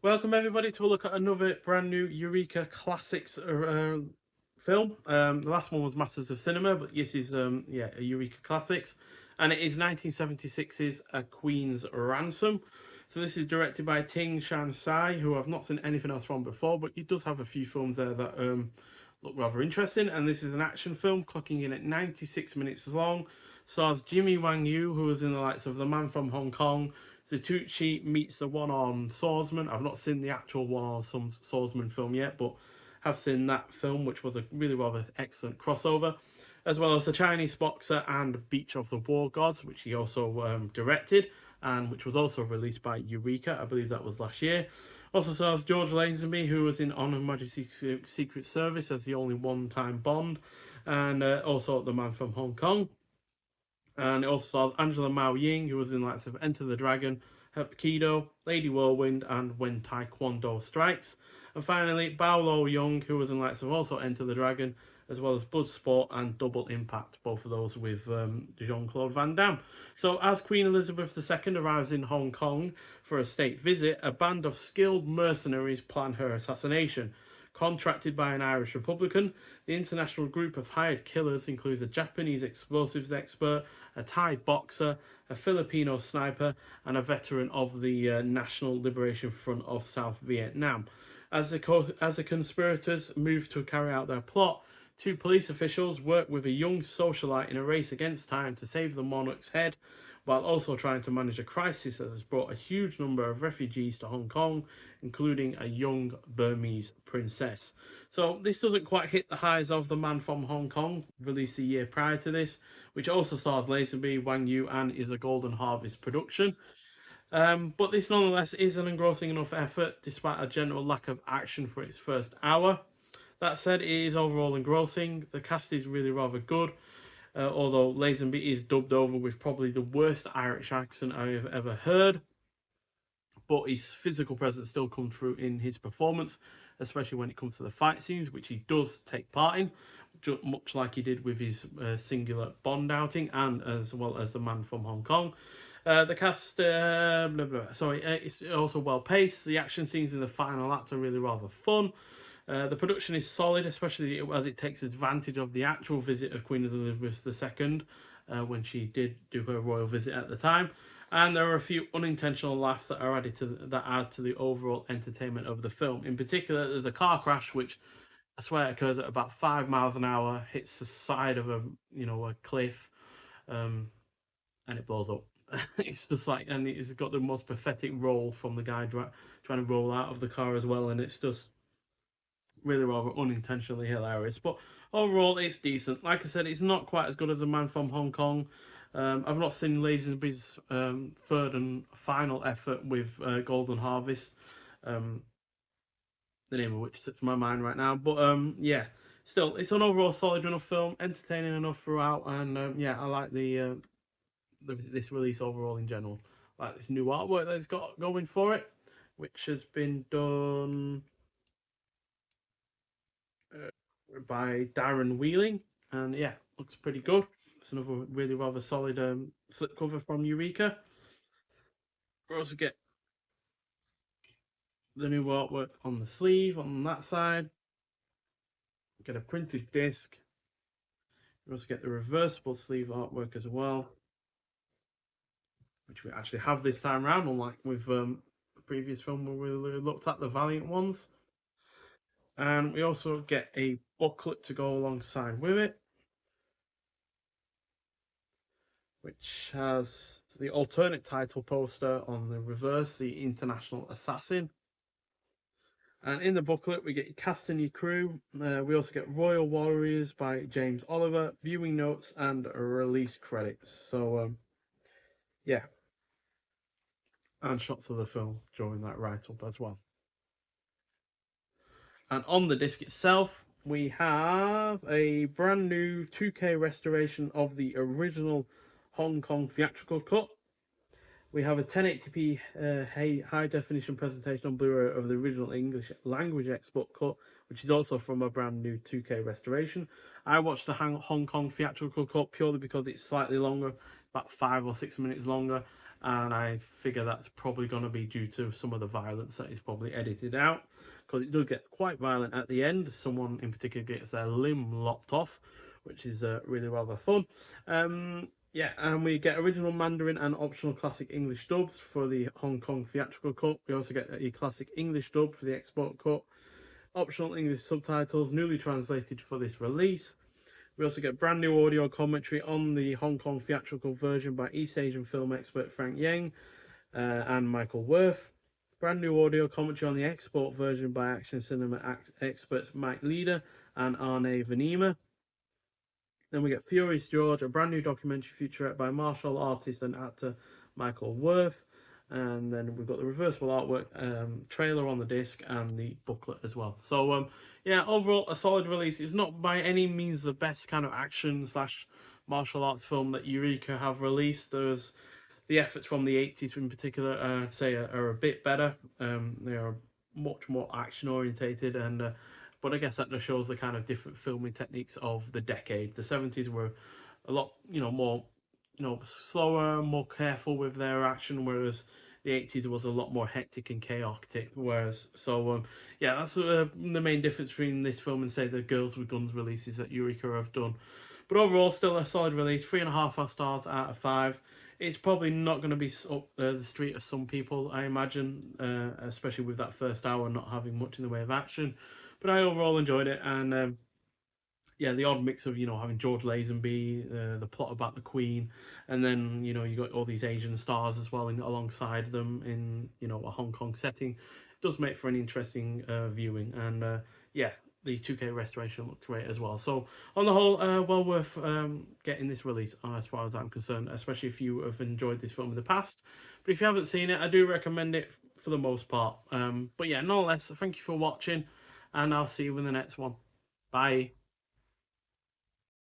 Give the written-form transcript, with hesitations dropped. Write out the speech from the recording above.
Welcome everybody to a look at another brand new Eureka Classics film. The last one was Masters of Cinema, but this is a Eureka Classics, and it is 1976's A Queen's Ransom. So this is directed by Shan-Hsi, who I've not seen anything else from before, but he does have a few films there that look rather interesting. And this is an action film, clocking in at 96 minutes long. Stars Jimmy Wang Yu, who was in the likes of The Man from Hong Kong, Zatucci meets the one-armed swordsman. I've not seen the actual one-armed swordsman film yet, but have seen that film, which was a really rather excellent crossover, as well as the Chinese boxer and Beach of the War Gods, which he also directed, and which was also released by Eureka. I believe that was last year. Also stars George Lazenby, who was in On Her Majesty's Secret Service as the only one-time Bond, and also The Man from Hong Kong. And it also stars Angela Mao Ying, who was in likes of Enter the Dragon, Hapkido, Lady Whirlwind, and When Taekwondo Strikes. And finally, Bao Lo Young, who was in likes of also Enter the Dragon, as well as Bloodsport and Double Impact, both of those with Jean-Claude Van Damme. So as Queen Elizabeth II arrives in Hong Kong for a state visit, a band of skilled mercenaries plan her assassination. Contracted by an Irish Republican, the international group of hired killers includes a Japanese explosives expert, a Thai boxer, a Filipino sniper, and a veteran of the National Liberation Front of South Vietnam. As the conspirators move to carry out their plot, two police officials work with a young socialite in a race against time to save the monarch's head, while also trying to manage a crisis that has brought a huge number of refugees to Hong Kong, including a young Burmese princess. So this doesn't quite hit the highs of The Man from Hong Kong, released a year prior to this, which also stars Lazenby, Wang Yu, and is a Golden Harvest production. But this nonetheless is an engrossing enough effort, despite a general lack of action for its first hour. That said, it is overall engrossing. The cast is really rather good, although Lazenby is dubbed over with probably the worst Irish accent I have ever heard. But his physical presence still comes through in his performance, especially when it comes to the fight scenes, which he does take part in, much like he did with his singular Bond outing, and as well as The Man from Hong Kong. The cast, it's also well paced. The action scenes in the final act are really rather fun. The production is solid, especially as it takes advantage of the actual visit of Queen Elizabeth II when she did do her royal visit at the time. And there are a few unintentional laughs that are that add to the overall entertainment of the film. In particular, there's a car crash which I swear occurs at about 5 miles an hour, hits the side of a cliff, and it blows up. It's just like, and it's got the most pathetic roll from the guy trying to roll out of the car as well, and it's just really rather unintentionally hilarious. But overall, it's decent. Like I said, it's not quite as good as The Man from Hong Kong. I've not seen Lazenby's third and final effort with Golden Harvest, um, the name of which slips my mind right now. But yeah, still, it's an overall solid enough film, entertaining enough throughout, and yeah, I like this release overall in general. Like this new artwork that it's got going for it, which has been done by Darren Wheeling, and yeah, looks pretty good. It's another really rather solid slipcover from Eureka. We also get the new artwork on the sleeve on that side. Get a printed disc. We also get the reversible sleeve artwork as well, which we actually have this time around, unlike with the previous film where we looked at the Valiant ones. And we also get a booklet to go alongside with it, which has the alternate title poster on the reverse, The International Assassin. And in the booklet, we get your cast and your crew. We also get Royal Warriors by James Oliver, viewing notes, and release credits. So, yeah, and shots of the film during that write up as well. And on the disc itself, we have a brand new 2K restoration of the original Hong Kong theatrical cut. We have a 1080p high definition presentation on Blu-ray of the original English language export cut, which is also from a brand new 2K restoration. I watched the Hong Kong theatrical cut purely because it's slightly longer, about 5 or 6 minutes longer, and I figure that's probably going to be due to some of the violence that is probably edited out, because it does get quite violent at the end. Someone in particular gets their limb lopped off, which is really rather fun. Yeah, and we get original Mandarin and optional classic English dubs for the Hong Kong theatrical cut. We also get a classic English dub for the export cut, optional English subtitles, newly translated for this release. We also get brand new audio commentary on the Hong Kong theatrical version by East Asian film expert Frank Yang and Michael Worth. Brand new audio commentary on the export version by action cinema experts Mike Leader and Arne Venema. Then we get Furious George, a brand new documentary featurette by martial artist and actor Michael Worth. And then we've got the reversible artwork trailer on the disc and the booklet as well. So yeah, overall a solid release. It's not by any means the best kind of action slash martial arts film that Eureka have released. There's the efforts from the 80s in particular, I'd say, are a bit better. They are much more action orientated, and but I guess that just shows the kind of different filming techniques of the decade. The 70s were a lot, more, slower, more careful with their action, whereas the 80s was a lot more hectic and chaotic. Whereas, so yeah, that's the main difference between this film and say the Girls with Guns releases that Eureka have done. But overall, still a solid release. 3.5 stars out of 5. It's probably not going to be up the street of some people, I imagine, especially with that first hour not having much in the way of action. But I overall enjoyed it, and yeah, the odd mix of having George Lazenby, the plot about the Queen, and then you got all these Asian stars as well alongside them in a Hong Kong setting. It does make for an interesting viewing, and yeah, the 2K restoration looked great as well. So on the whole, well worth getting this release as far as I'm concerned, especially if you have enjoyed this film in the past. But if you haven't seen it, I do recommend it for the most part. But yeah, nonetheless, thank you for watching, and I'll see you in the next one. Bye.